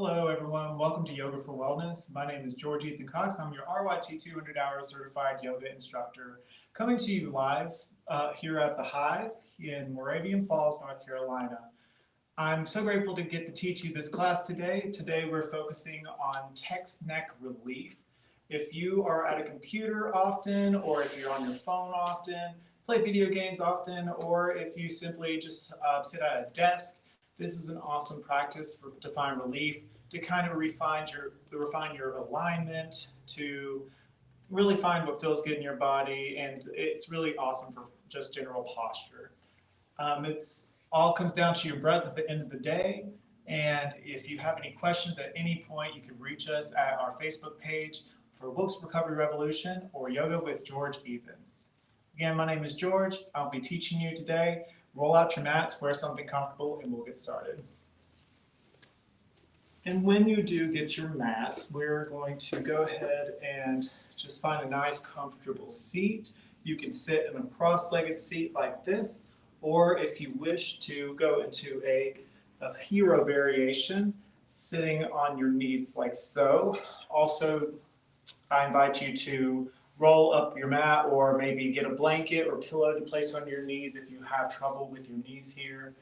Hello, everyone. Welcome to Yoga for Wellness. My name is George Ethan Cox. I'm your RYT 200-hour certified yoga instructor, coming to you live here at the Hive in Moravian Falls, North Carolina. I'm so grateful to get to teach you this class today. Today, we're focusing on text neck relief. If you are at a computer often, or if you're on your phone often, play video games often, or if you simply just sit at a desk, this is an awesome practice to find relief, to kind of refine your alignment, to really find what feels good in your body, and it's really awesome for just general posture. It's all comes down to your breath at the end of the day. And if you have any questions at any point, you can reach us at our Facebook page for Wilkes Recovery Revolution or Yoga with George Ethan. Again, my name is George. I'll be teaching you today. Roll out your mats, wear something comfortable, and we'll get started. And when you do get your mats, we're going to go ahead and just find a nice, comfortable seat. You can sit in a cross-legged seat like this, or if you wish to go into a hero variation, sitting on your knees like so. Also, I invite you to roll up your mat or maybe get a blanket or pillow to place on your knees if you have trouble with your knees here.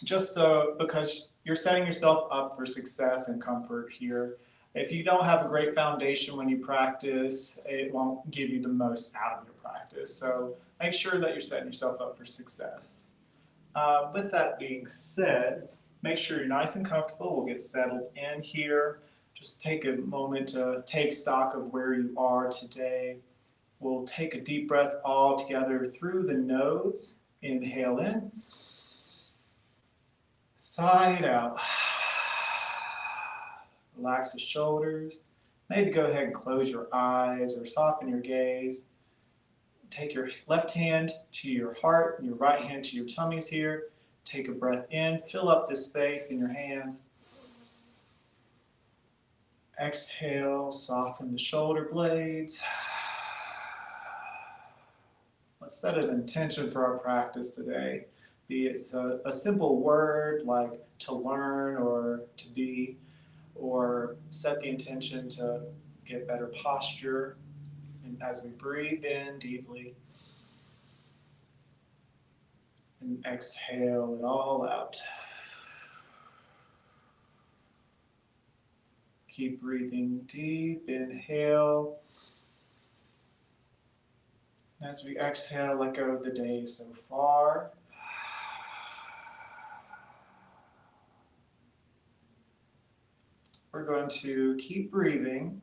Just because you're setting yourself up for success and comfort here. If you don't have a great foundation when you practice, it won't give you the most out of your practice. So make sure that you're setting yourself up for success. With that being said, make sure you're nice and comfortable. We'll get settled in here. Just take a moment to take stock of where you are today. We'll take a deep breath all together through the nose. Inhale in. Sigh it out. Relax the shoulders. Maybe go ahead and close your eyes or soften your gaze. Take your left hand to your heart and your right hand to your tummies here. Take a breath in. Fill up the space in your hands. Exhale, soften the shoulder blades. Let's set an intention for our practice today. Be it a simple word like to learn or to be, or set the intention to get better posture. And as we breathe in deeply and exhale it all out. Keep breathing deep, inhale. And as we exhale, let go of the day so far. We're going to keep breathing.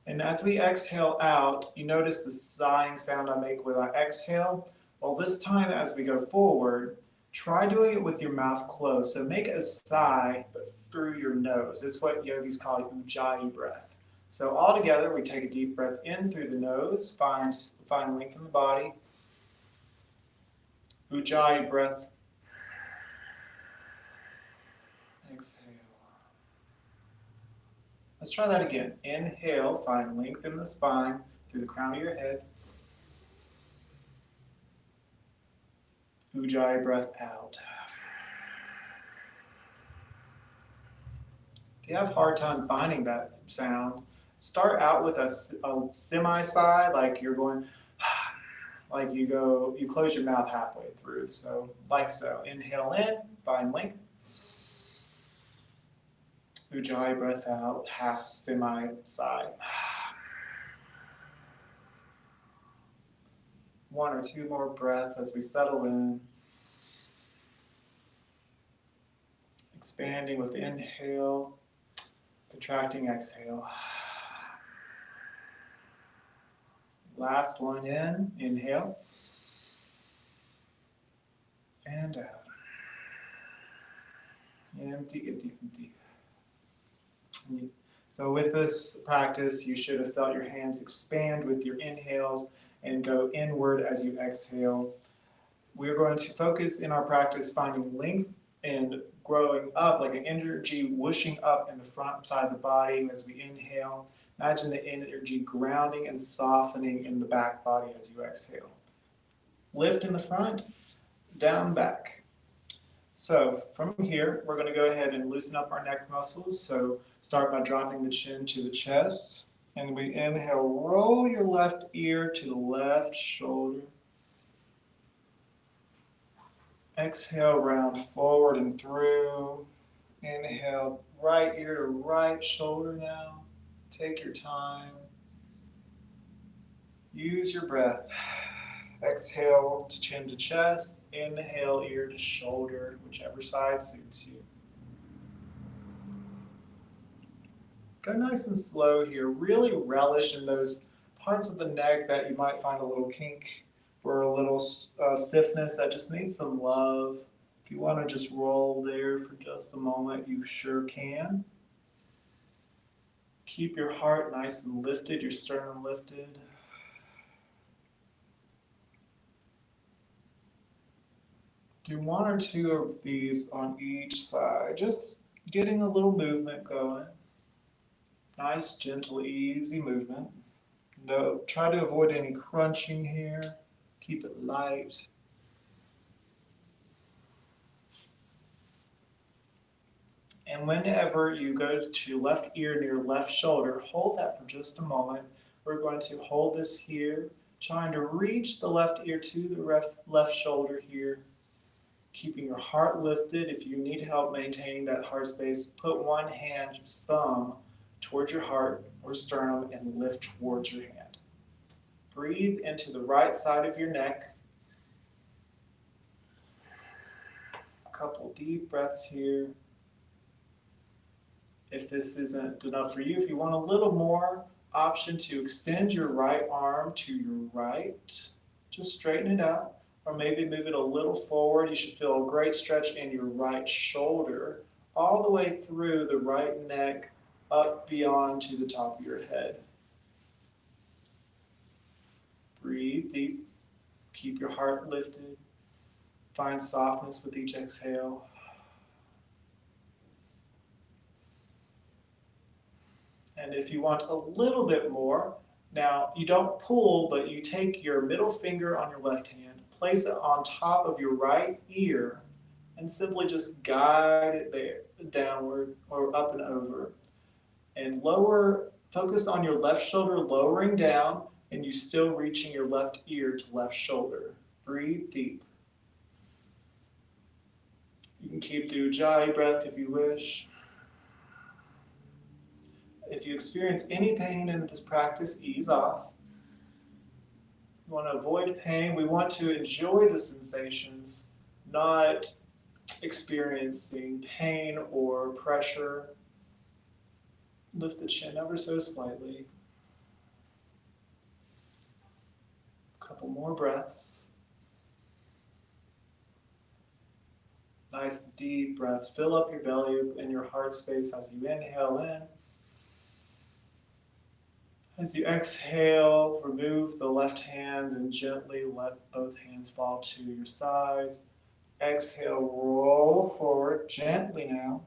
And as we exhale out, you notice the sighing sound I make when I exhale. Well, this time as we go forward, try doing it with your mouth closed. So make a sigh, but through your nose. It's what yogis call ujjayi breath. So all together, we take a deep breath in through the nose, find length in the body. Ujjayi breath. Exhale. Let's try that again. Inhale, find length in the spine through the crown of your head. Ujjayi breath out. If you have a hard time finding that sound, start out with a semi-sigh, like you're going, like you close your mouth halfway through. So, like so. Inhale in, find length. Ujjayi breath out, half semi-sigh. One or two more breaths as we settle in. Expanding with inhale, contracting exhale. Last one in, inhale. And out. Empty, empty, empty. So with this practice, you should have felt your hands expand with your inhales and go inward as you exhale. We're going to focus in our practice finding length and growing up, like an energy whooshing up in the front side of the body as we inhale. Imagine the energy grounding and softening in the back body as you exhale. Lift in the front, down back. So from here, we're going to go ahead and loosen up our neck muscles. So start by dropping the chin to the chest. And we inhale, roll your left ear to the left shoulder. Exhale, round forward and through. Inhale, right ear to right shoulder now. Take your time. Use your breath. Exhale to chin to chest. Inhale, ear to shoulder, whichever side suits you. Go nice and slow here. Really relish in those parts of the neck that you might find a little kink or a little stiffness that just needs some love. If you want to just roll there for just a moment, you sure can. Keep your heart nice and lifted, your sternum lifted. Do one or two of these on each side, just getting a little movement going. Nice, gentle, easy movement. No, try to avoid any crunching here. Keep it light. And whenever you go to left ear near left shoulder, hold that for just a moment. We're going to hold this here, trying to reach the left ear to the left shoulder here. Keeping your heart lifted. If you need help maintaining that heart space, put one hand, thumb, towards your heart or sternum and lift towards your hand. Breathe into the right side of your neck. A couple deep breaths here. If this isn't enough for you, if you want a little more, option to extend your right arm to your right. Just straighten it out. Or maybe move it a little forward. You should feel a great stretch in your right shoulder, all the way through the right neck, up beyond to the top of your head. Breathe deep. Keep your heart lifted. Find softness with each exhale. And if you want a little bit more, now you don't pull, but you take your middle finger on your left hand, place it on top of your right ear, and simply just guide it there, downward or up and over. And lower, focus on your left shoulder lowering down, and you still reaching your left ear to left shoulder. Breathe deep. You can keep the Ujjayi breath if you wish. If you experience any pain in this practice, ease off. We want to avoid pain. We want to enjoy the sensations, not experiencing pain or pressure. Lift the chin ever so slightly. A couple more breaths. Nice deep breaths. Fill up your belly and your heart space as you inhale in. As you exhale, remove the left hand and gently let both hands fall to your sides. Exhale, roll forward gently now.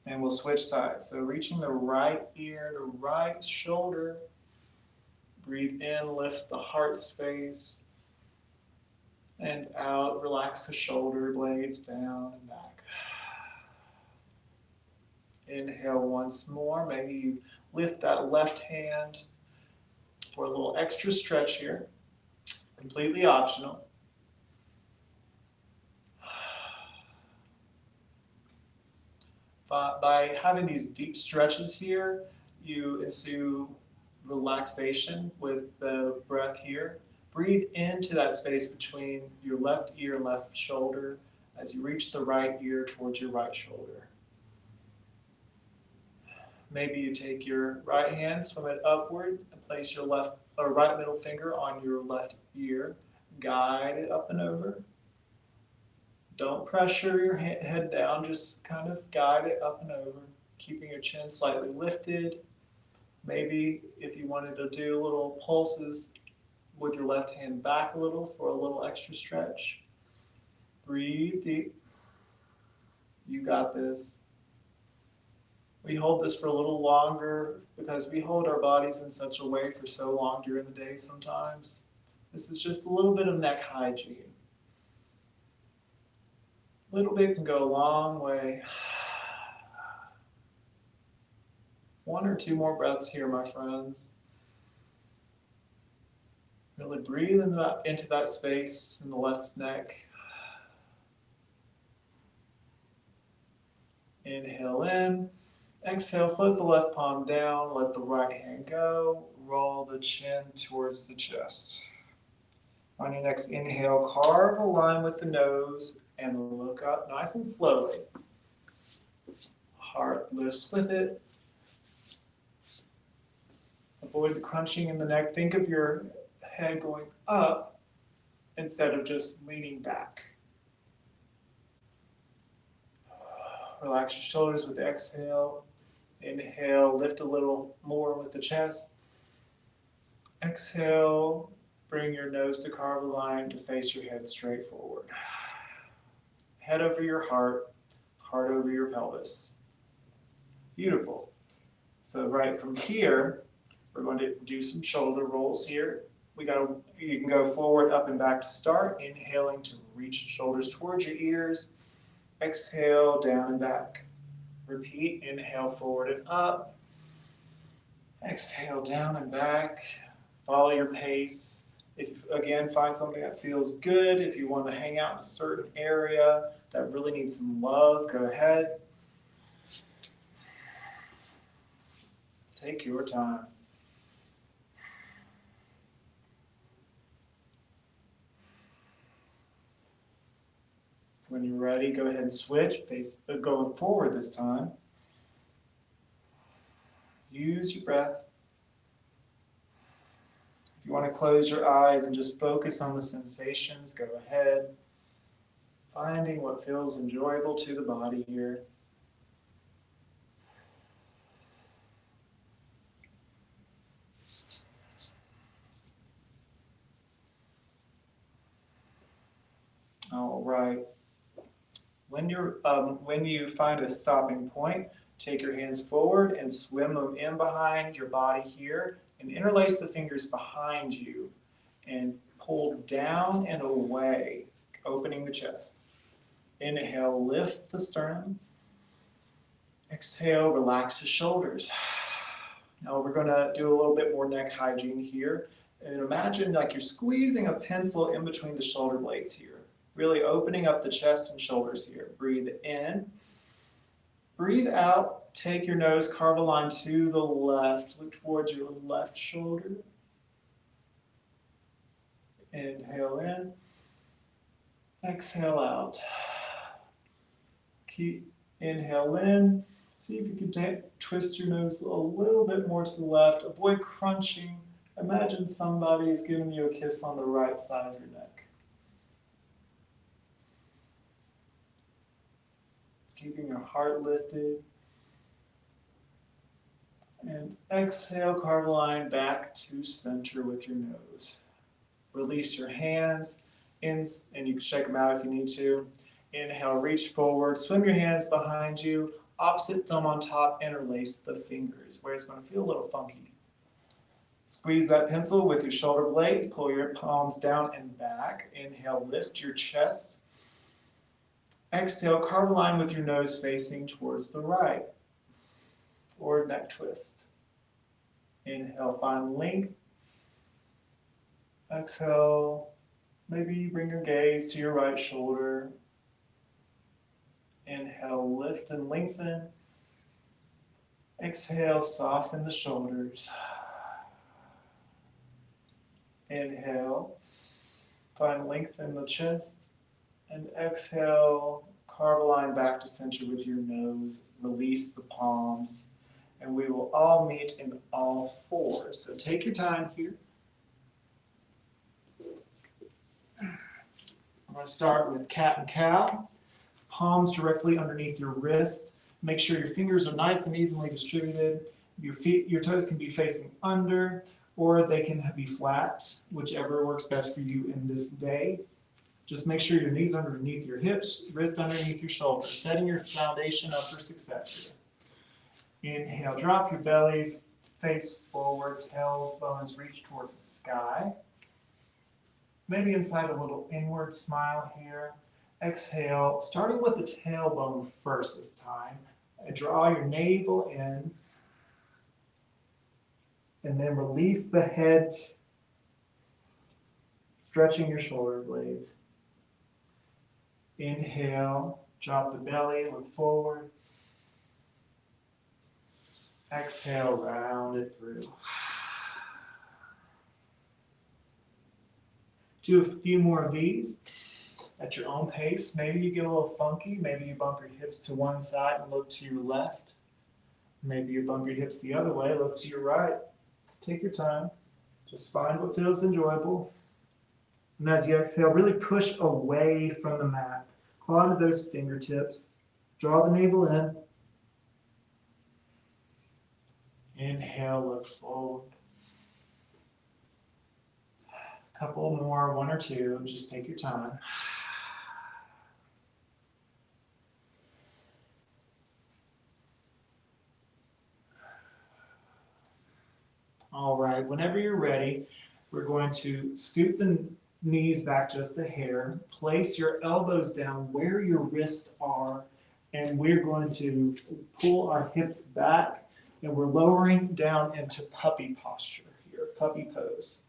And we'll switch sides. So reaching the right ear to right shoulder. Breathe in, lift the heart space. And out, relax the shoulder blades down and back. Inhale once more. Maybe you lift that left hand for a little extra stretch here. Completely optional. By having these deep stretches here, you ensue relaxation with the breath here. Breathe into that space between your left ear and left shoulder as you reach the right ear towards your right shoulder. Maybe you take your right hand, swim it upward, and place your left or right middle finger on your left ear. Guide it up and over. Don't pressure your head down, just kind of guide it up and over, keeping your chin slightly lifted. Maybe if you wanted to do little pulses with your left hand back a little for a little extra stretch. Breathe deep. You got this. We hold this for a little longer because we hold our bodies in such a way for so long during the day sometimes. This is just a little bit of neck hygiene. A little bit can go a long way. 1 or 2 more breaths here, my friends. Really breathe into that space in the left neck. Inhale in. Exhale, float the left palm down. Let the right hand go. Roll the chin towards the chest. On your next inhale, carve a line with the nose and look up nice and slowly. Heart lifts with it. Avoid the crunching in the neck. Think of your head going up instead of just leaning back. Relax your shoulders with the exhale. Inhale, lift a little more with the chest. Exhale, bring your nose to carve a line to face your head straight forward. Head over your heart, heart over your pelvis. Beautiful. So right from here, we're going to do some shoulder rolls here. You can go forward, up, and back to start. Inhaling to reach shoulders towards your ears. Exhale, down and back. Repeat, inhale, forward and up. Exhale, down and back. Follow your pace. Again, find something that feels good. If you want to hang out in a certain area that really needs some love, go ahead. Take your time. When you're ready, go ahead and switch. Going forward this time. Use your breath. If you want to close your eyes and just focus on the sensations, go ahead. Finding what feels enjoyable to the body here. All right. When you find a stopping point, take your hands forward and swim them in behind your body here and interlace the fingers behind you and pull down and away, opening the chest. Inhale, lift the sternum. Exhale, relax the shoulders. Now we're going to do a little bit more neck hygiene here. And imagine like you're squeezing a pencil in between the shoulder blades here. Really opening up the chest and shoulders here. Breathe in. Breathe out. Take your nose, carve a line to the left. Look towards your left shoulder. Inhale in. Exhale out. Keep inhale in. See if you can twist your nose a little bit more to the left. Avoid crunching. Imagine somebody is giving you a kiss on the right side of your neck. Keeping your heart lifted. And exhale, carve a line back to center with your nose. Release your hands in, and you can shake them out if you need to. Inhale, reach forward, swim your hands behind you, opposite thumb on top, interlace the fingers, where it's going to feel a little funky. Squeeze that pencil with your shoulder blades, pull your palms down and back. Inhale, lift your chest. Exhale, carve a line with your nose facing towards the right, or neck twist. Inhale, find length. Exhale, maybe bring your gaze to your right shoulder. Inhale, lift and lengthen. Exhale, soften the shoulders. Inhale, find length in the chest. And exhale, carve a line back to center with your nose. Release the palms. And we will all meet in all fours. So take your time here. I'm going to start with cat and cow. Palms directly underneath your wrist. Make sure your fingers are nice and evenly distributed. Your toes can be facing under, or they can be flat, whichever works best for you in this day. Just make sure your knees are underneath your hips, wrist underneath your shoulders, setting your foundation up for success here. Inhale, drop your bellies, face forward, tailbones reach towards the sky. Maybe inside a little inward smile here. Exhale, starting with the tailbone first this time. Draw your navel in, and then release the head, stretching your shoulder blades. Inhale, drop the belly, look forward. Exhale, round it through. Do a few more of these at your own pace. Maybe you get a little funky. Maybe you bump your hips to one side and look to your left. Maybe you bump your hips the other way, look to your right. Take your time. Just find what feels enjoyable. And as you exhale, really push away from the mat. Claw into those fingertips. Draw the navel in. Inhale, look forward. A couple more, one or two. Just take your time. All right, whenever you're ready, we're going to scoot the knees back just a hair. Place your elbows down where your wrists are, and we're going to pull our hips back, and we're lowering down into puppy posture here, puppy pose.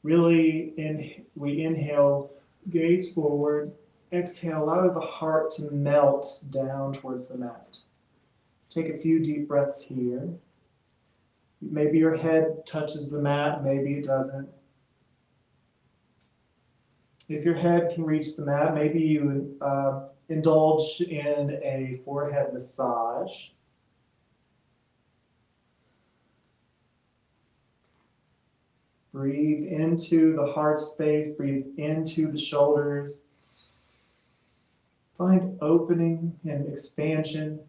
Really, we inhale, gaze forward. Exhale, allow the heart to melt down towards the mat. Take a few deep breaths here. Maybe your head touches the mat, maybe it doesn't. If your head can reach the mat, maybe you indulge in a forehead massage. Breathe into the heart space, breathe into the shoulders. Find opening and expansion.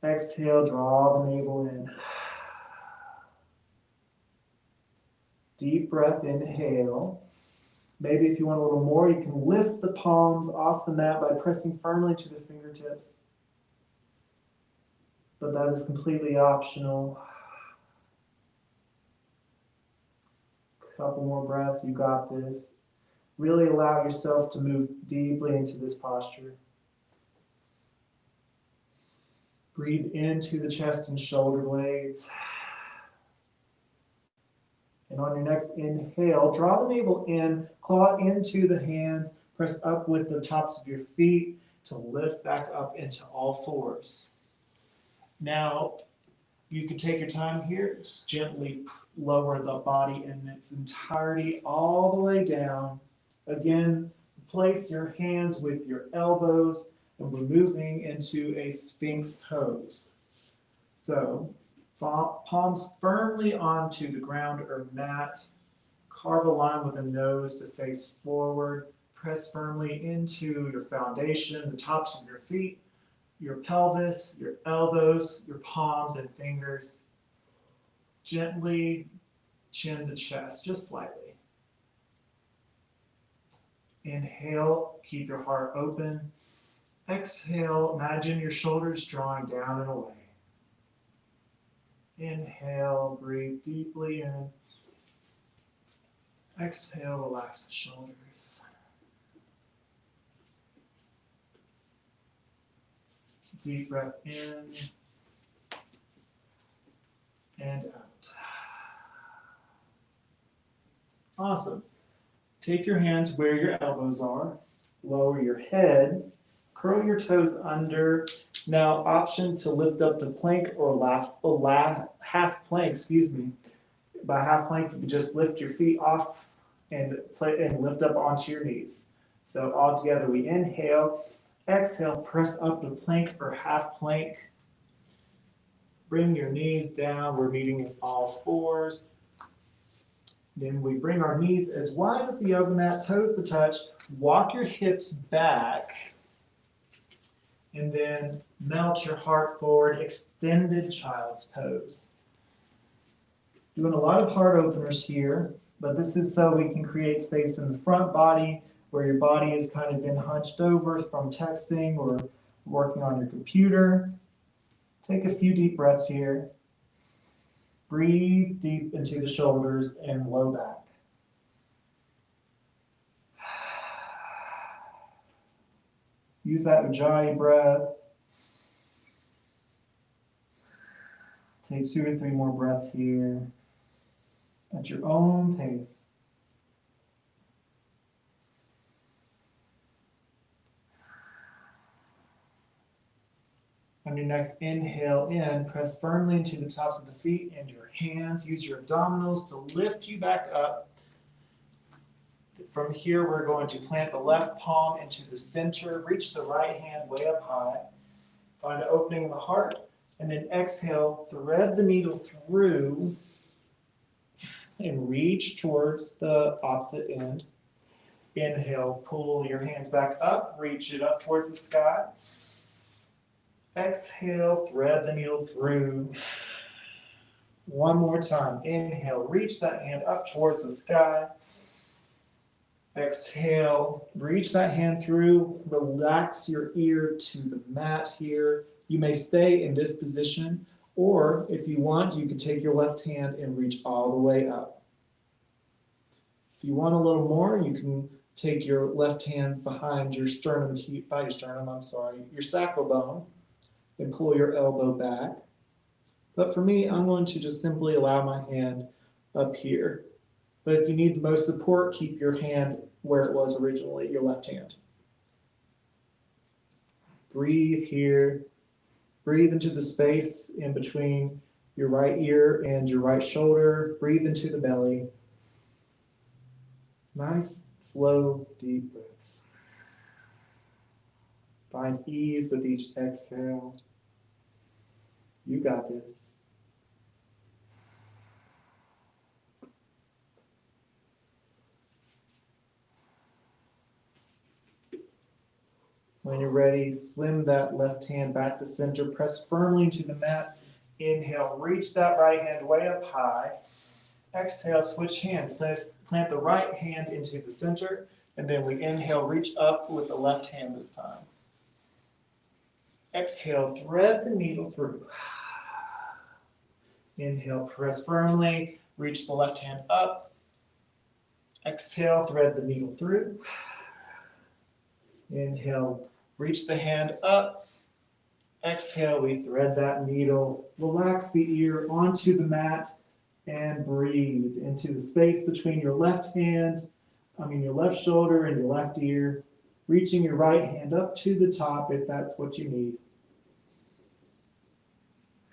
Exhale, draw the navel in. Deep breath, inhale. Maybe if you want a little more, you can lift the palms off the mat by pressing firmly to the fingertips. But that is completely optional. Couple more breaths, you got this. Really allow yourself to move deeply into this posture. Breathe into the chest and shoulder blades. And on your next inhale, draw the navel in, claw into the hands, press up with the tops of your feet to lift back up into all fours. Now, you can take your time here, just gently lower the body in its entirety all the way down. Again, place your hands with your elbows, and we're moving into a Sphinx pose. So, palms firmly onto the ground or mat. Carve a line with a nose to face forward. Press firmly into your foundation, the tops of your feet, your pelvis, your elbows, your palms and fingers. Gently chin to chest, just slightly. Inhale, keep your heart open. Exhale, imagine your shoulders drawing down and away. Inhale, breathe deeply in. Exhale, relax the shoulders. Deep breath in and out. Awesome. Take your hands where your elbows are. Lower your head. Curl your toes under. Now, option to lift up the plank or half plank, By half plank, you can just lift your feet off and lift up onto your knees. So all together, we inhale. Exhale, press up to plank or half plank. Bring your knees down. We're meeting in all fours. Then we bring our knees as wide as the yoga mat, toes to touch. Walk your hips back. And then melt your heart forward, extended child's pose. Doing a lot of heart openers here, but this is so we can create space in the front body where your body has kind of been hunched over from texting or working on your computer. Take a few deep breaths here. Breathe deep into the shoulders and low back. Use that Ujjayi breath. Take 2 or 3 more breaths here at your own pace. On your next inhale in, press firmly into the tops of the feet and your hands. Use your abdominals to lift you back up. From here, we're going to plant the left palm into the center. Reach the right hand way up high. Find an opening in the heart. And then exhale, thread the needle through and reach towards the opposite end. Inhale, pull your hands back up. Reach it up towards the sky. Exhale, thread the needle through. One more time. Inhale, reach that hand up towards the sky. Exhale, reach that hand through. Relax your ear to the mat here. You may stay in this position, or if you want, you can take your left hand and reach all the way up. If you want a little more, you can take your left hand behind your sternum, your sacral bone, and pull your elbow back. But for me, I'm going to just simply allow my hand up here. But if you need the most support, keep your hand where it was originally, your left hand. Breathe here. Breathe into the space in between your right ear and your right shoulder. Breathe into the belly. Nice, slow, deep breaths. Find ease with each exhale. You got this. When you're ready, swim that left hand back to center. Press firmly into the mat. Inhale, reach that right hand way up high. Exhale, switch hands. Plant the right hand into the center. And then we inhale, reach up with the left hand this time. Exhale, thread the needle through. Inhale, press firmly. Reach the left hand up. Exhale, thread the needle through. Inhale, reach the hand up. Exhale, we thread that needle. Relax the ear onto the mat and breathe into the space between your left shoulder and your left ear, reaching your right hand up to the top if that's what you need.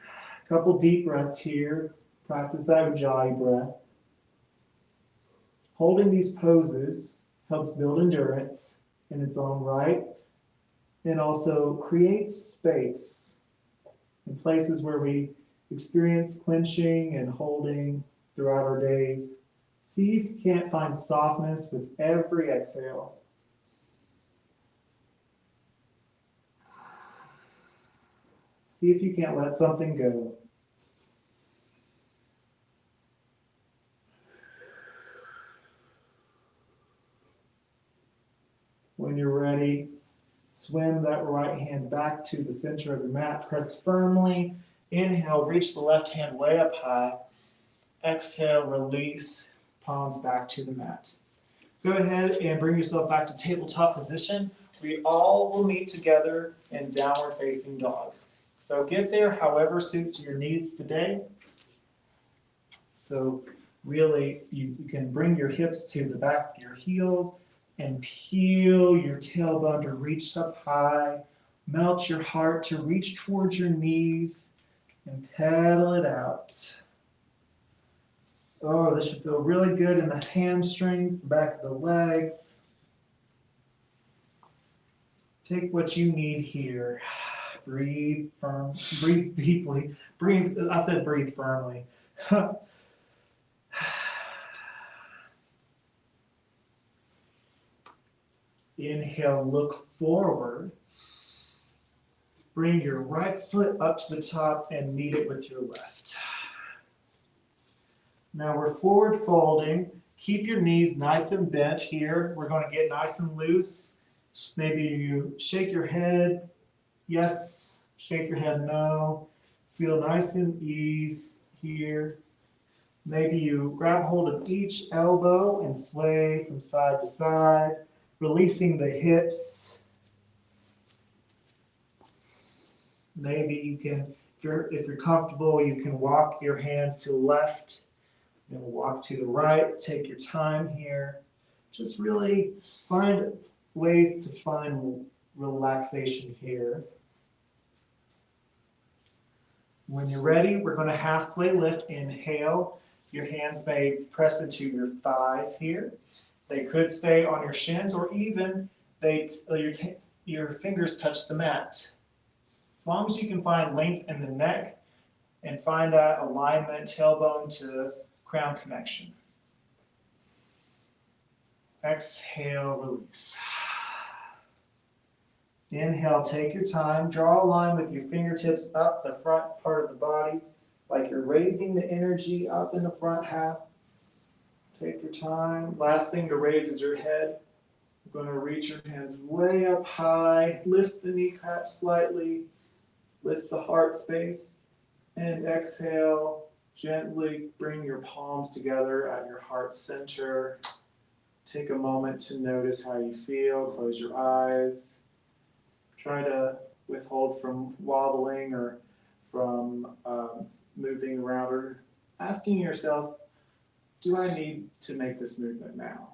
A couple deep breaths here. Practice that Ujjayi breath. Holding these poses helps build endurance in its own right, and also creates space in places where we experience clenching and holding throughout our days. See if you can't find softness with every exhale. See if you can't let something go. When you're ready, swim that right hand back to the center of the mat. Press firmly. Inhale, reach the left hand way up high. Exhale, release, palms back to the mat. Go ahead and bring yourself back to tabletop position. We all will meet together in downward facing dog. So get there however suits your needs today. So really, you can bring your hips to the back of your heels and peel your tailbone to reach up high. Melt your heart to reach towards your knees and pedal it out. Oh, this should feel really good in the hamstrings, the back of the legs. Take what you need here. Breathe firm, breathe deeply. Breathe, I said breathe firmly. Inhale, look forward. Bring your right foot up to the top and meet it with your left. Now we're forward folding. Keep your knees nice and bent here. We're going to get nice and loose. Maybe you shake your head, yes. Shake your head, no. Feel nice and ease here. Maybe you grab hold of each elbow and sway from side to side, releasing the hips. Maybe you can, if you're comfortable, you can walk your hands to the left, then walk to the right. Take your time here. Just really find ways to find relaxation here. When you're ready, we're going to halfway lift. Inhale. Your hands may press into your thighs here. They could stay on your shins, or even your fingers touch the mat. As long as you can find length in the neck and find that alignment, tailbone to crown connection. Exhale, release. Inhale, take your time. Draw a line with your fingertips up the front part of the body, like you're raising the energy up in the front half. Take your time. Last thing to raise is your head. You're going to reach your hands way up high. Lift the kneecaps slightly. Lift the heart space. And exhale. Gently bring your palms together at your heart center. Take a moment to notice how you feel. Close your eyes. Try to withhold from wobbling or from moving around, or asking yourself, do I need to make this movement now?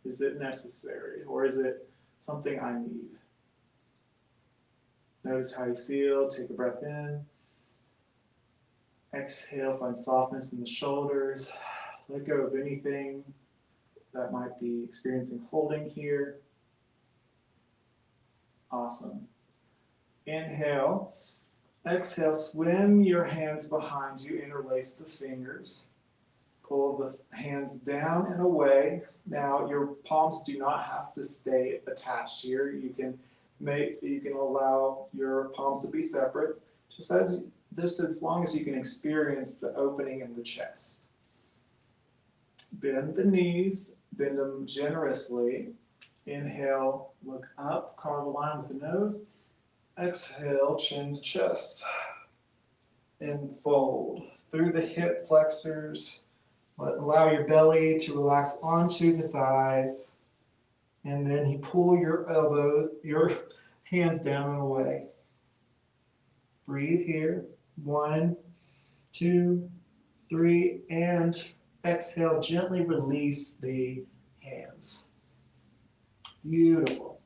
Is it necessary, or is it something I need? Notice how you feel. Take a breath in. Exhale, find softness in the shoulders. Let go of anything that might be experiencing holding here. Awesome. Inhale. Exhale, swim your hands behind you, interlace the fingers. Pull the hands down and away. Now your palms do not have to stay attached here. You can allow your palms to be separate, just as long as you can experience the opening in the chest. Bend the knees, bend them generously. Inhale, look up, carve a line with the nose. Exhale, chin to chest. And fold through the hip flexors. Allow your belly to relax onto the thighs. And then you pull your hands down and away. Breathe here. 1, 2, 3, and exhale, gently release the hands. Beautiful.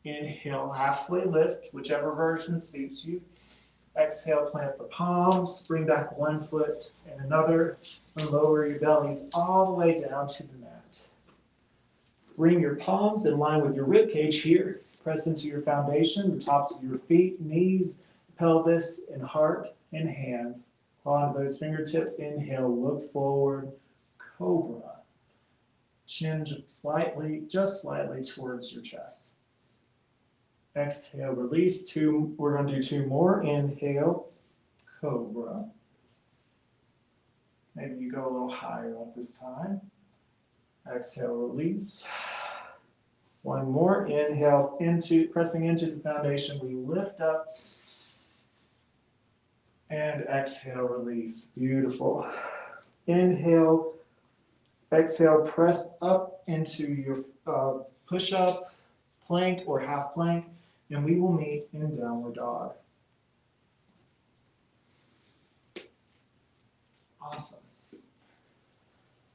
Inhale, halfway lift, whichever version suits you. Exhale, plant the palms, bring back one foot and another, and lower your bellies all the way down to the mat. Bring your palms in line with your rib cage here. Press into your foundation, the tops of your feet, knees, pelvis, and heart, and hands. On those fingertips, inhale, look forward, cobra. Chin just slightly towards your chest. Exhale, release. We're going to do 2 more. Inhale, cobra. Maybe you go a little higher up this time. Exhale, release. 1 more. Inhale, pressing into the foundation. We lift up. And exhale, release. Beautiful. Inhale, exhale, press up into your push-up, plank, or half plank, and we will meet in downward dog. Awesome.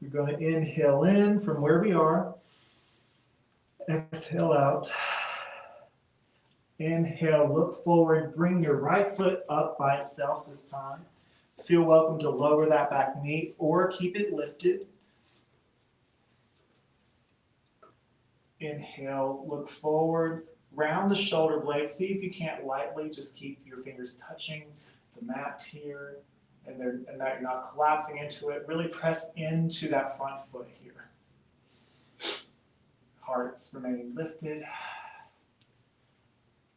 We're going to inhale in from where we are. Exhale out. Inhale, look forward, bring your right foot up by itself this time. Feel welcome to lower that back knee or keep it lifted. Inhale, look forward, round the shoulder blades. See if you can't lightly just keep your fingers touching the mat here, and that you're not collapsing into it. Really press into that front foot here. Hearts remaining lifted.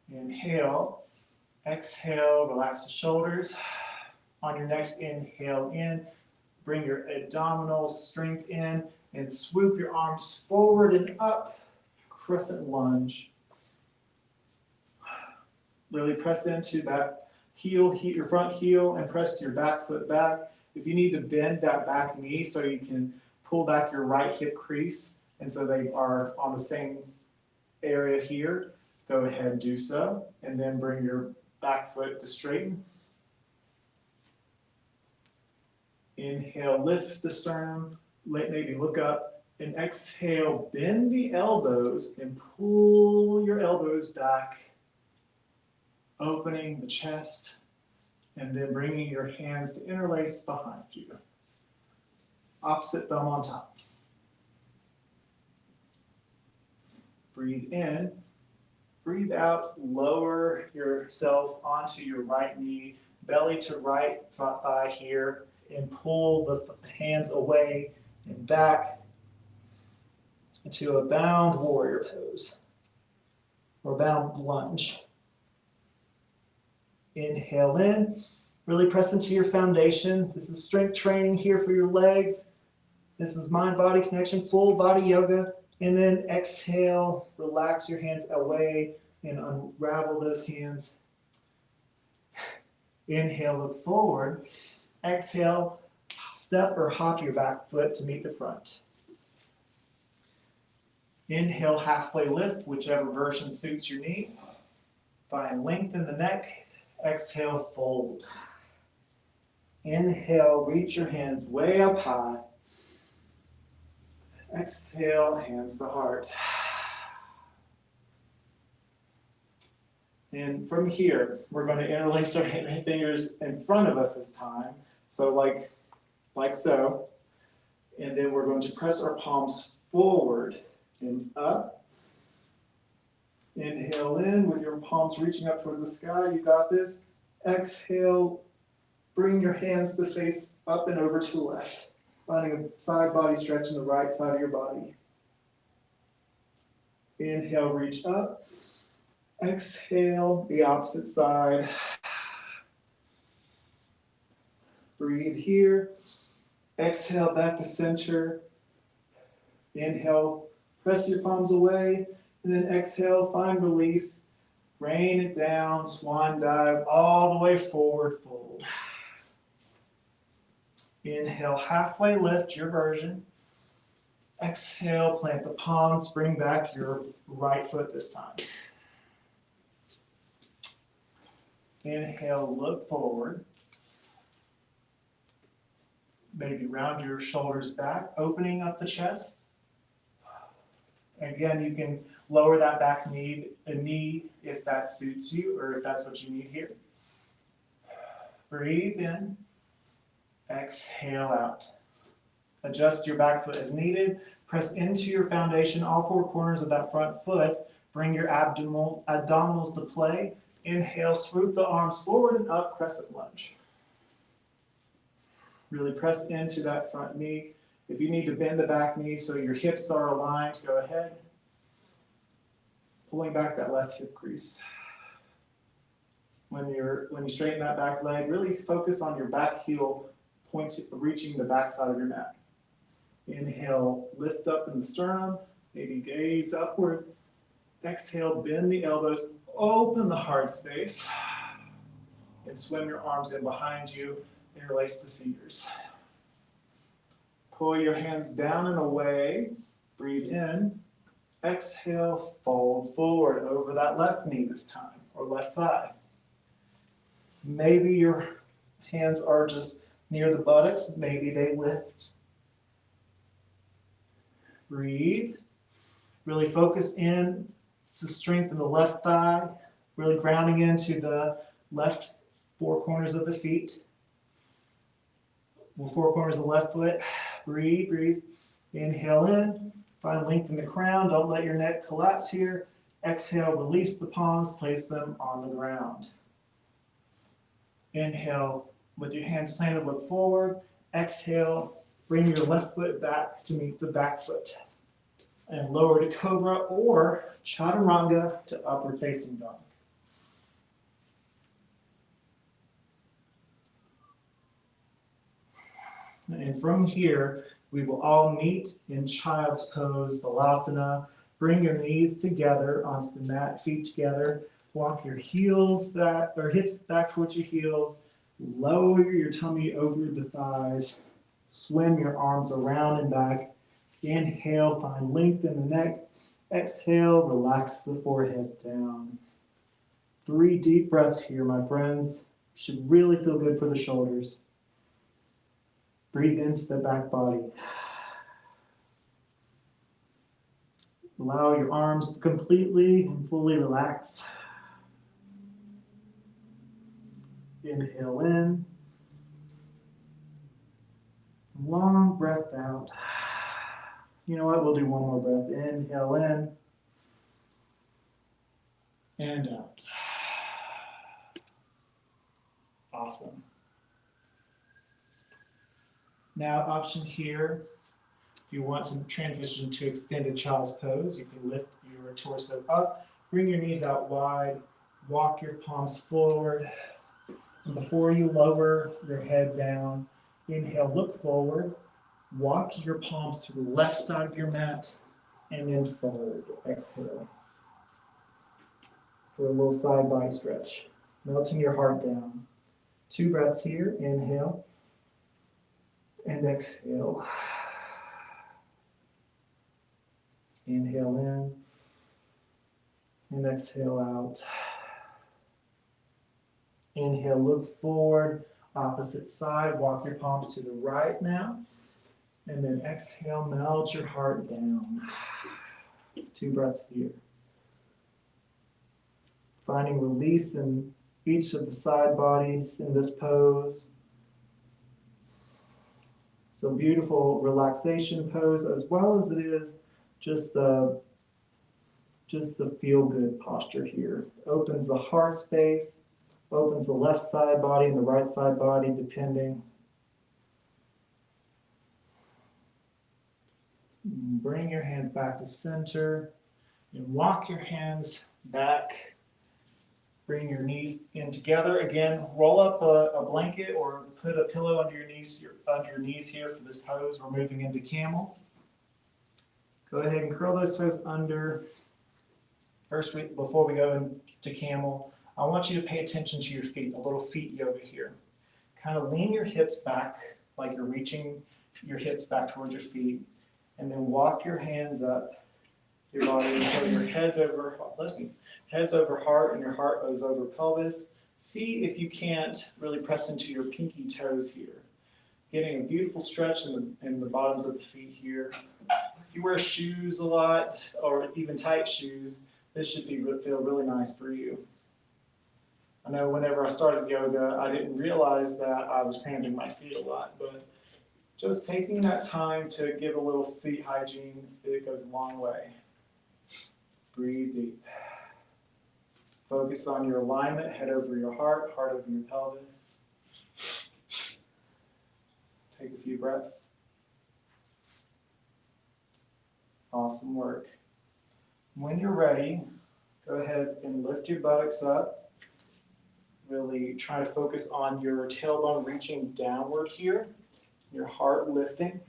Inhale, exhale, relax the shoulders. On your next inhale in, bring your abdominal strength in and swoop your arms forward and up, crescent lunge. Really press into that your front heel, and press your back foot back. If you need to bend that back knee so you can pull back your right hip crease, and so they are on the same area here, go ahead and do so. And then bring your back foot to straighten. Inhale, lift the sternum, maybe look up, and exhale, bend the elbows and pull your elbows back, opening the chest, and then bringing your hands to interlace behind you. Opposite thumb on top. Breathe in, breathe out, lower yourself onto your right knee, belly to right thigh here, and pull the hands away and back into a bound warrior pose or bound lunge. Inhale in, really press into your foundation. This is strength training here for your legs. This is mind-body connection, full body yoga. And then exhale, relax your hands away and unravel those hands. Inhale, look forward. Exhale, step or hop your back foot to meet the front. Inhale, halfway lift, whichever version suits your knee. Find length in the neck. Exhale, fold. Inhale, reach your hands way up high. Exhale, hands to heart. And from here, we're going to interlace our fingers in front of us this time. So like so. And then we're going to press our palms forward and up. Inhale in with your palms reaching up towards the sky. You got this. Exhale, bring your hands to face up and over to the left. Finding a side body stretch in the right side of your body. Inhale, reach up. Exhale, the opposite side. Breathe here. Exhale, back to center. Inhale, press your palms away. And then exhale, find release. Rain it down, swan dive, all the way forward, fold. Inhale, halfway lift, your version. Exhale, plant the palms, bring back your right foot this time. Inhale, look forward. Maybe round your shoulders back, opening up the chest. Again, you can lower that back knee if that suits you or if that's what you need here. Breathe in. Exhale out. Adjust your back foot as needed. Press into your foundation, all four corners of that front foot. Bring your abdominals to play. Inhale, swoop the arms forward and up, crescent lunge. Really press into that front knee. If you need to bend the back knee so your hips are aligned, go ahead. Pulling back that left hip crease. When you straighten that back leg, really focus on your back heel reaching the back side of your mat. Inhale, lift up in the sternum, maybe gaze upward. Exhale, bend the elbows, open the heart space, and swim your arms in behind you, interlace the fingers. Pull your hands down and away, breathe in. Exhale, fold forward over that left knee this time, or left thigh. Maybe your hands are just near the buttocks, maybe they lift. Breathe. Really focus in to strengthen the left thigh, really grounding into the left four corners of the feet. Four corners of the left foot. Breathe, breathe. Inhale in. Find length in the crown. Don't let your neck collapse here. Exhale, release the palms, place them on the ground. Inhale, with your hands planted, look forward. Exhale, bring your left foot back to meet the back foot. And lower to cobra or chaturanga to upward facing dog. And from here, we will all meet in child's pose, balasana. Bring your knees together onto the mat, feet together. Walk your heels back, or hips back towards your heels. Lower your tummy over the thighs. Swim your arms around and back. Inhale, find length in the neck. Exhale, relax the forehead down. 3 deep breaths here, my friends. Should really feel good for the shoulders. Breathe into the back body. Allow your arms to completely and fully relax. Inhale in. Long breath out. You know what? We'll do one more breath. Inhale in. And out. Awesome. Now, option here, if you want to transition to extended child's pose, you can lift your torso up, bring your knees out wide, walk your palms forward. And before you lower your head down, inhale, look forward, walk your palms to the left side of your mat, and then forward. Exhale. For a little side body stretch, melting your heart down. 2 breaths here, inhale, and exhale. Inhale in, and exhale out. Inhale, look forward, opposite side, walk your palms to the right now, and then exhale, melt your heart down. 2 breaths here. Finding release in each of the side bodies in this pose. So beautiful relaxation pose, as well as it is just a feel-good posture here. Opens the heart space, opens the left side body and the right side body, depending. Bring your hands back to center and walk your hands back. Bring your knees in together. Again, roll up a blanket or put a pillow under your knees here for this pose. We're moving into camel. Go ahead and curl those toes under. First, before we go into camel, I want you to pay attention to your feet, a little feet yoga here. Kind of lean your hips back like you're reaching your hips back towards your feet, and then walk your hands up your body until your head's over heart and your heart goes over pelvis. See if you can't really press into your pinky toes here. Getting a beautiful stretch in the bottoms of the feet here. If you wear shoes a lot or even tight shoes, this should feel really nice for you. I know whenever I started yoga, I didn't realize that I was cramping my feet a lot, but just taking that time to give a little feet hygiene, it goes a long way. Breathe deep. Focus on your alignment, head over your heart, heart over your pelvis. Take a few breaths. Awesome work. When you're ready, go ahead and lift your buttocks up. Really try to focus on your tailbone reaching downward here, your heart lifting,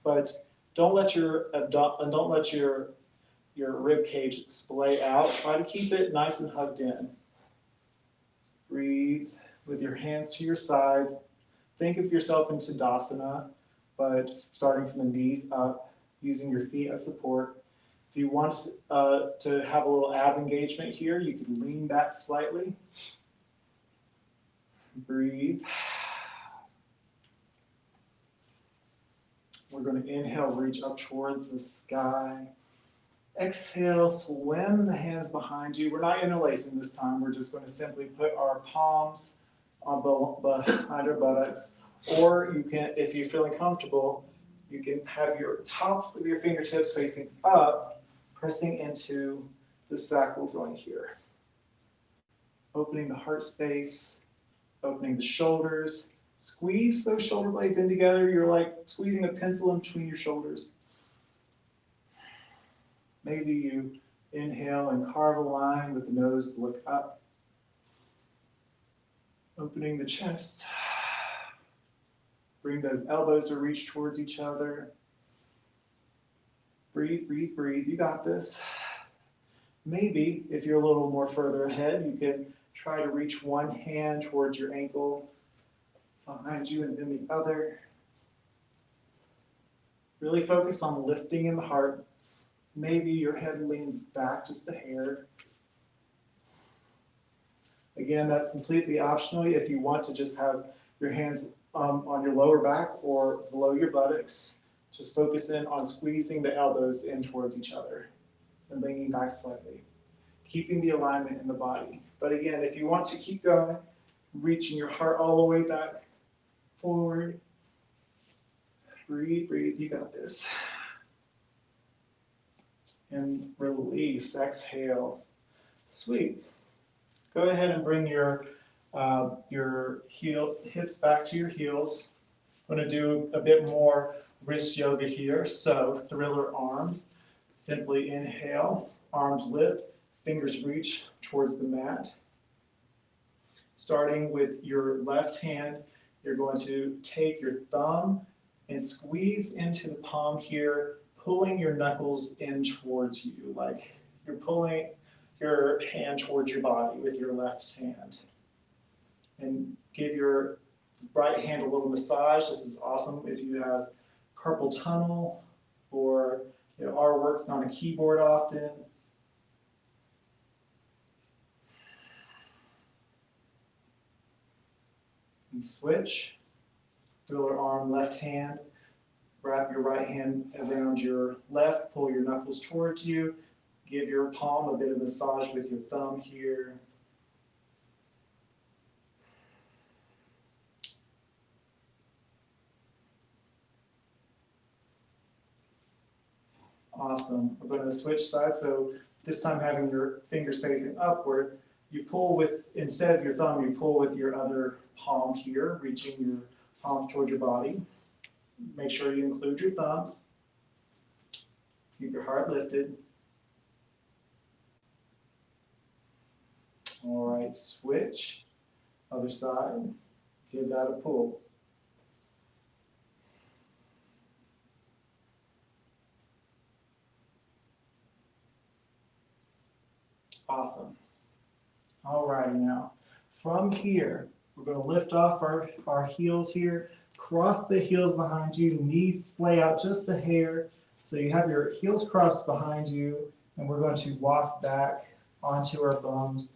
but don't let your rib cage splay out. Try to keep it nice and hugged in. Breathe with your hands to your sides. Think of yourself in Tadasana, but starting from the knees up, using your feet as support. If you want to have a little ab engagement here, you can lean back slightly. Breathe. We're going to inhale, reach up towards the sky. Exhale, swim the hands behind you. We're not interlacing this time. We're just going to simply put our palms behind our buttocks. Or you can, if you're feeling comfortable, you can have your tops of your fingertips facing up, pressing into the sacral joint here. Opening the heart space, opening the shoulders. Squeeze those shoulder blades in together. You're like squeezing a pencil in between your shoulders. Maybe you inhale and carve a line with the nose to look up. Opening the chest. Bring those elbows to reach towards each other. Breathe, breathe, breathe. You got this. Maybe if you're a little more further ahead, you can try to reach one hand towards your ankle behind you and then the other. Really focus on lifting in the heart. Maybe your head leans back just a hair. Again, that's completely optional if you want to just have your hands on your lower back or below your buttocks. Just focus in on squeezing the elbows in towards each other and leaning back slightly, keeping the alignment in the body. But again, if you want to keep going, reaching your heart all the way back, forward. Breathe, breathe, you got this. And release, exhale. Sweet. Go ahead and bring your hips back to your heels. I'm going to do a bit more wrist yoga here. So thriller arms. Simply inhale, arms lift, fingers reach towards the mat. Starting with your left hand, you're going to take your thumb and squeeze into the palm here, pulling your knuckles in towards you, like you're pulling your hand towards your body with your left hand. And give your right hand a little massage. This is awesome if you have carpal tunnel or are working on a keyboard often. And switch. Thriller arm, left hand. Wrap your right hand around your left, pull your knuckles towards you. Give your palm a bit of massage with your thumb here. Awesome. We're going to switch sides. So this time having your fingers facing upward, you pull with, instead of your thumb, you pull with your other palm here, reaching your palm toward your body. Make sure you include your thumbs. Keep your heart lifted. All right, switch. Other side. Give that a pull. Awesome. All right, now from here, we're going to lift off our heels here, cross the heels behind you, knees splay out just a hair. So you have your heels crossed behind you, and we're going to walk back onto our bums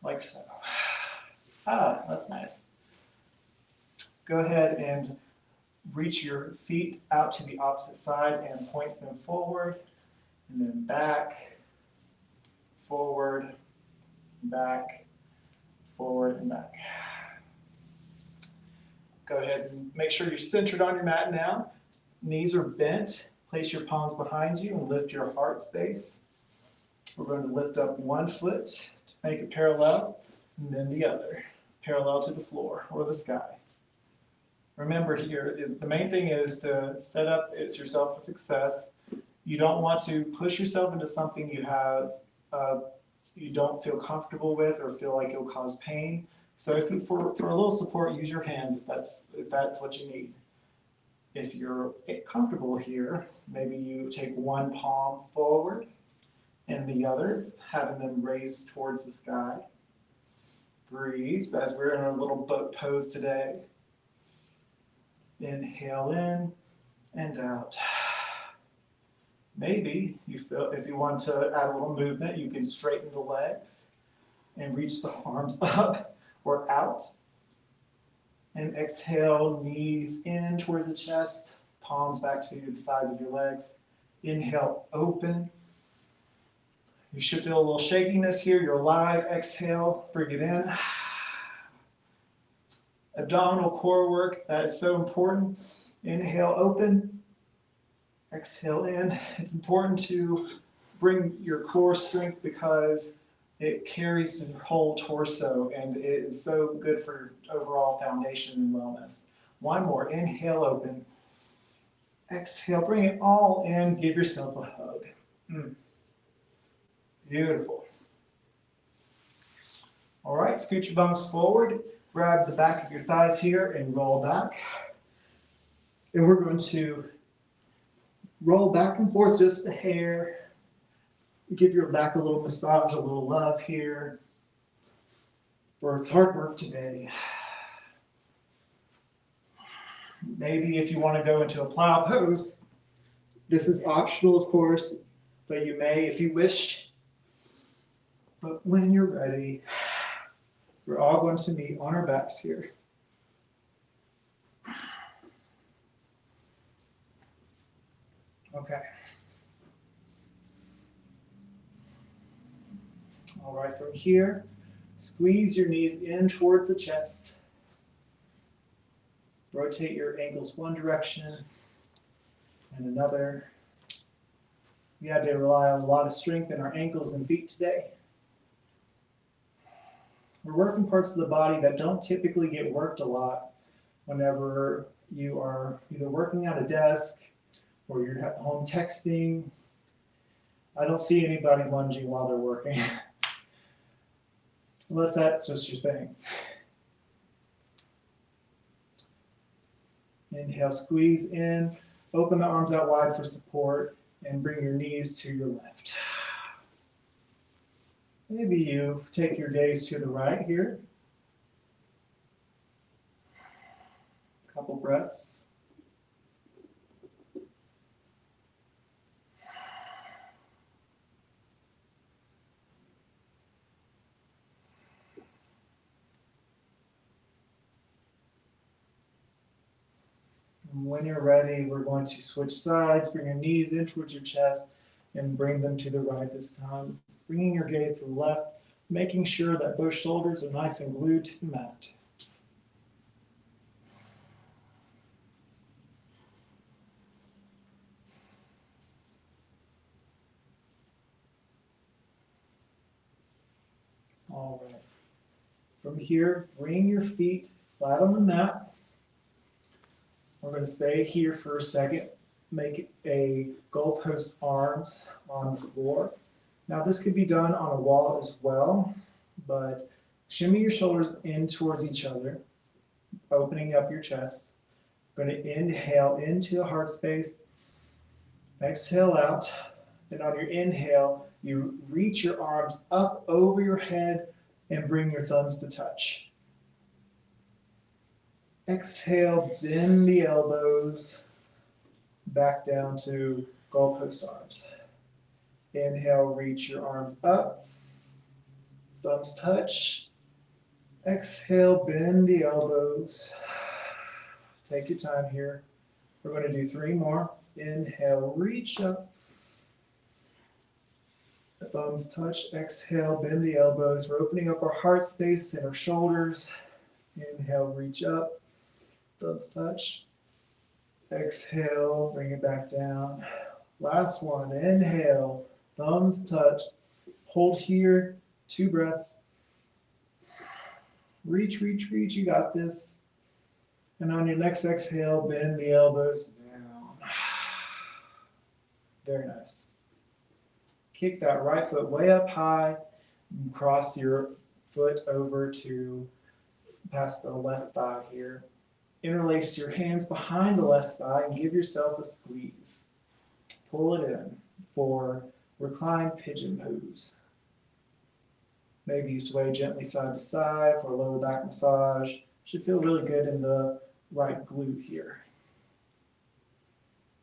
like so. Ah, that's nice. Go ahead and reach your feet out to the opposite side and point them forward, and then back, forward, back, forward, and back. Go ahead and make sure you're centered on your mat now. Knees are bent. Place your palms behind you and lift your heart space. We're going to lift up one foot to make it parallel, and then the other, parallel to the floor or the sky. Remember here, the main thing is to set up yourself for success. You don't want to push yourself into something you don't feel comfortable with or feel like it'll cause pain. So for a little support, use your hands if that's what you need. If you're comfortable here, maybe you take one palm forward and the other, having them raised towards the sky. Breathe as we're in a little boat pose today. Inhale in and out. Maybe if you want to add a little movement, you can straighten the legs and reach the arms up or out. And exhale, knees in towards the chest, palms back to the sides of your legs. Inhale, open. You should feel a little shakiness here. You're alive. Exhale, bring it in. Abdominal core work, that is so important. Inhale, open. Exhale in. It's important to bring your core strength because it carries the whole torso and it is so good for your overall foundation and wellness. One more. Inhale, open. Exhale, bring it all in. Give yourself a hug. Beautiful. All right, scoot your bums forward. Grab the back of your thighs here and roll back. And we're going to roll back and forth just a hair. Give your back a little massage, a little love here, for it's hard work today. Maybe if you want to go into a plow pose, this is optional, of course, but you may if you wish. But when you're ready, we're all going to meet on our backs here. Okay. All right, from here, squeeze your knees in towards the chest. Rotate your ankles one direction and another. We had to rely on a lot of strength in our ankles and feet today. We're working parts of the body that don't typically get worked a lot whenever you are either working at a desk or you're at home texting. I don't see anybody lunging while they're working, unless that's just your thing. Inhale, squeeze in, open the arms out wide for support, and bring your knees to your left. Maybe you take your gaze to the right here. A couple breaths. And when you're ready, we're going to switch sides, bring your knees in towards your chest, and bring them to the right this time. Bringing your gaze to the left, making sure that both shoulders are nice and glued to the mat. All right. From here, bring your feet flat on the mat. We're going to stay here for a second. Make a goalpost arms on the floor. Now this could be done on a wall as well, but shimmy your shoulders in towards each other, opening up your chest. We're going to inhale into the heart space, exhale out, and on your inhale, you reach your arms up over your head and bring your thumbs to touch. Exhale, bend the elbows back down to goalpost arms. Inhale, reach your arms up, thumbs touch. Exhale, bend the elbows. Take your time here. We're going to do 3 more. Inhale, reach up. Thumbs touch. Exhale, bend the elbows. We're opening up our heart space and our shoulders. Inhale, reach up. Thumbs touch. Exhale, bring it back down. Last one. Inhale. Thumbs touch, hold here, 2 breaths. Reach, reach, reach, you got this. And on your next exhale, bend the elbows down. Very nice. Kick that right foot way up high, and cross your foot over to past the left thigh here. Interlace your hands behind the left thigh and give yourself a squeeze. Pull it in for reclined pigeon pose. Maybe you sway gently side to side for a lower back massage. Should feel really good in the right glute here.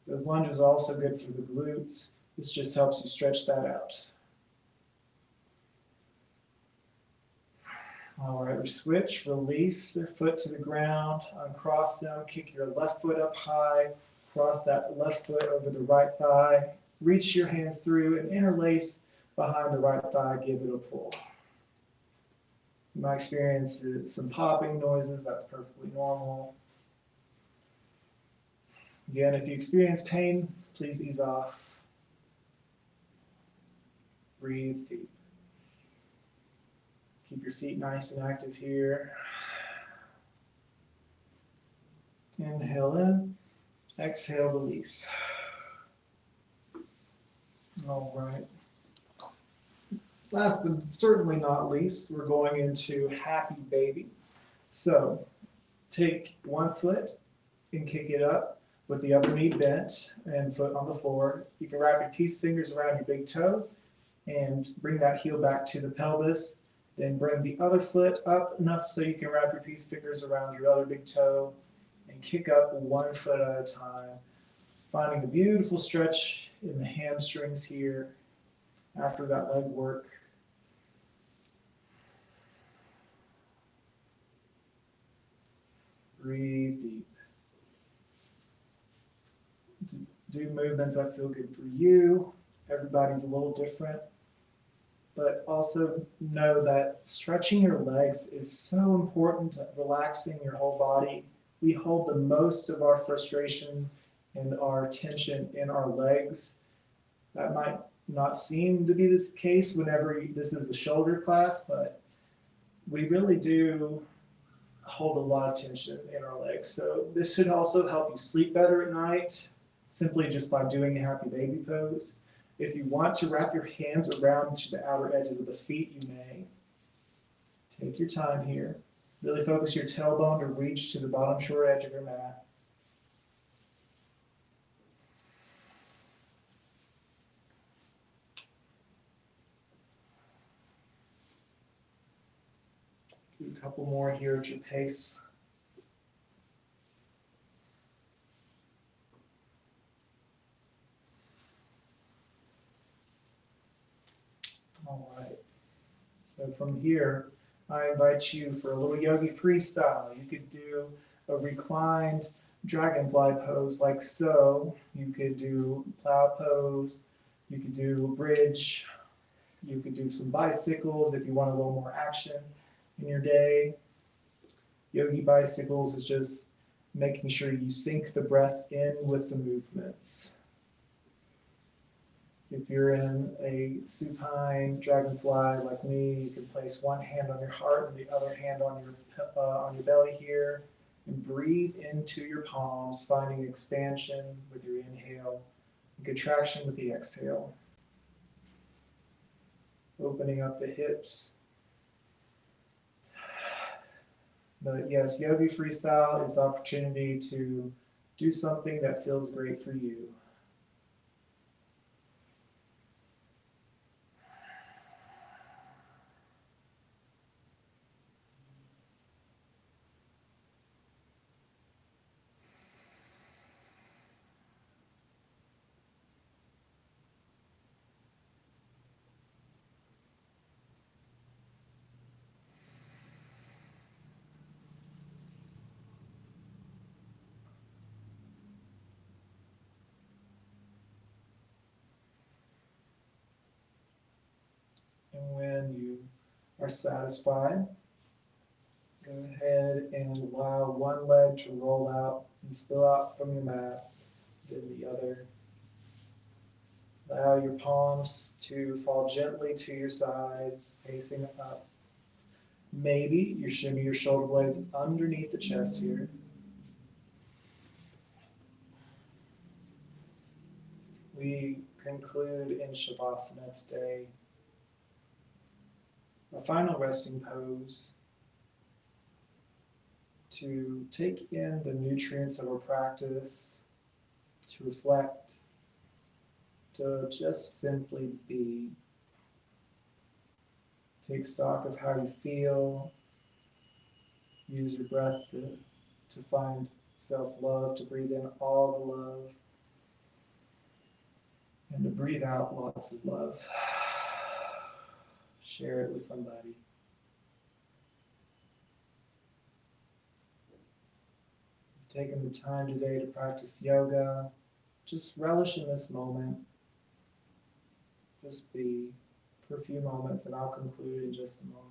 Those lunges are also good for the glutes. This just helps you stretch that out. All right, we switch, release their foot to the ground, uncross them, kick your left foot up high, cross that left foot over the right thigh. Reach your hands through and interlace behind the right thigh, give it a pull. You might experience some popping noises, that's perfectly normal. Again, if you experience pain, please ease off. Breathe deep. Keep your feet nice and active here. Inhale in, exhale, release. All right. Last but certainly not least, we're going into happy baby. So take one foot and kick it up with the upper knee bent and foot on the floor. You can wrap your peace fingers around your big toe and bring that heel back to the pelvis. Then bring the other foot up enough so you can wrap your peace fingers around your other big toe and kick up one foot at a time, finding a beautiful stretch in the hamstrings here after that leg work. Breathe deep. Do movements that feel good for you. Everybody's a little different. But also know that stretching your legs is so important, relaxing your whole body. We hold the most of our frustration and our tension in our legs. That might not seem to be the case whenever this is a shoulder class, but we really do hold a lot of tension in our legs. So this should also help you sleep better at night, simply just by doing a happy baby pose. If you want to wrap your hands around the outer edges of the feet, you may. Take your time here. Really focus your tailbone to reach to the bottom short edge of your mat. Do a couple more here at your pace. All right. So from here, I invite you for a little yogi freestyle. You could do a reclined dragonfly pose like so. You could do plow pose. You could do a bridge. You could do some bicycles if you want a little more action in your day. Yogi bicycles is just making sure you sync the breath in with the movements. If you're in a supine dragonfly like me, you can place one hand on your heart and the other hand on your belly here, and breathe into your palms, finding expansion with your inhale and contraction with the exhale. Opening up the hips. But yes, Yogi Freestyle is the opportunity to do something that feels great for you. And when you are satisfied, go ahead and allow one leg to roll out and spill out from your mat, then the other. Allow your palms to fall gently to your sides, facing up. Maybe you shimmy your shoulder blades underneath the chest here. We conclude in Shavasana today. Our final resting pose to take in the nutrients of our practice, to reflect, to just simply be. Take stock of how you feel. Use your breath to find self-love, to breathe in all the love, and to breathe out lots of love. Share it with somebody. Taking the time today to practice yoga. Just relish in this moment. Just be for a few moments, and I'll conclude in just a moment.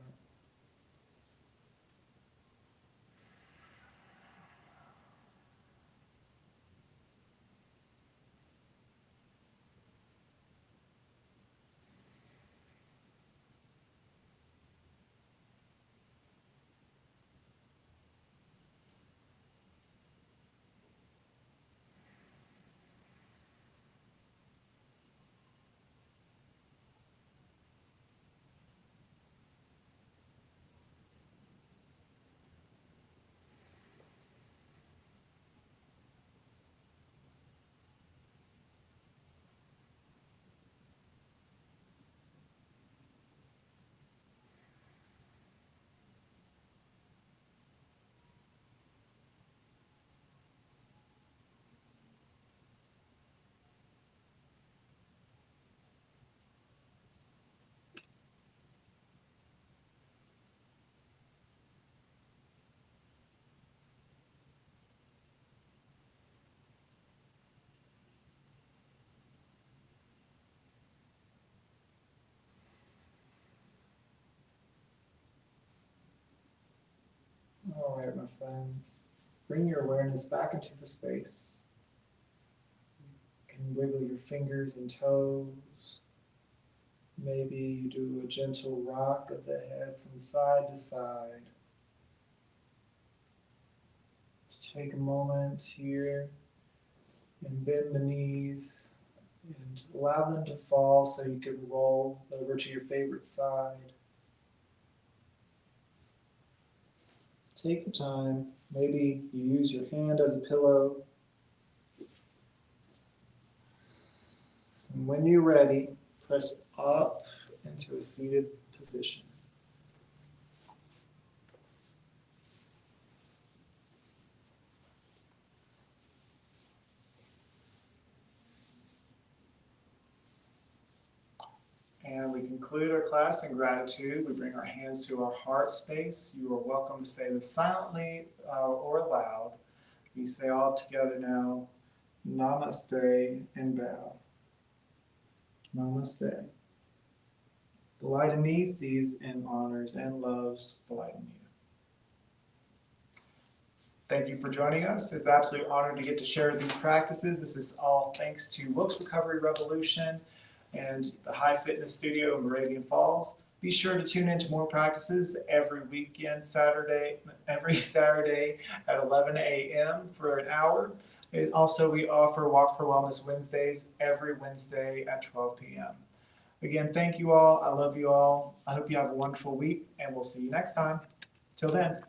my friends. Bring your awareness back into the space. You can wiggle your fingers and toes. Maybe you do a gentle rock of the head from side to side. Just take a moment here and bend the knees and allow them to fall so you can roll over to your favorite side. Take your time. Maybe you use your hand as a pillow. And when you're ready, press up into a seated position. And we conclude our class in gratitude. We bring our hands to our heart space. You are welcome to say this silently or aloud. We say all together now, Namaste and bow. Namaste. The light in me sees and honors and loves the light in you. Thank you for joining us. It's an absolute honor to get to share these practices. This is all thanks to Wilkes Recovery Revolution and the High Fitness Studio in Moravian Falls. Be sure to tune in to more practices every Saturday at 11 a.m. for an hour. Also, we offer Walk for Wellness Wednesdays every Wednesday at 12 p.m. Again, thank you all. I love you all. I hope you have a wonderful week, and we'll see you next time. Till then.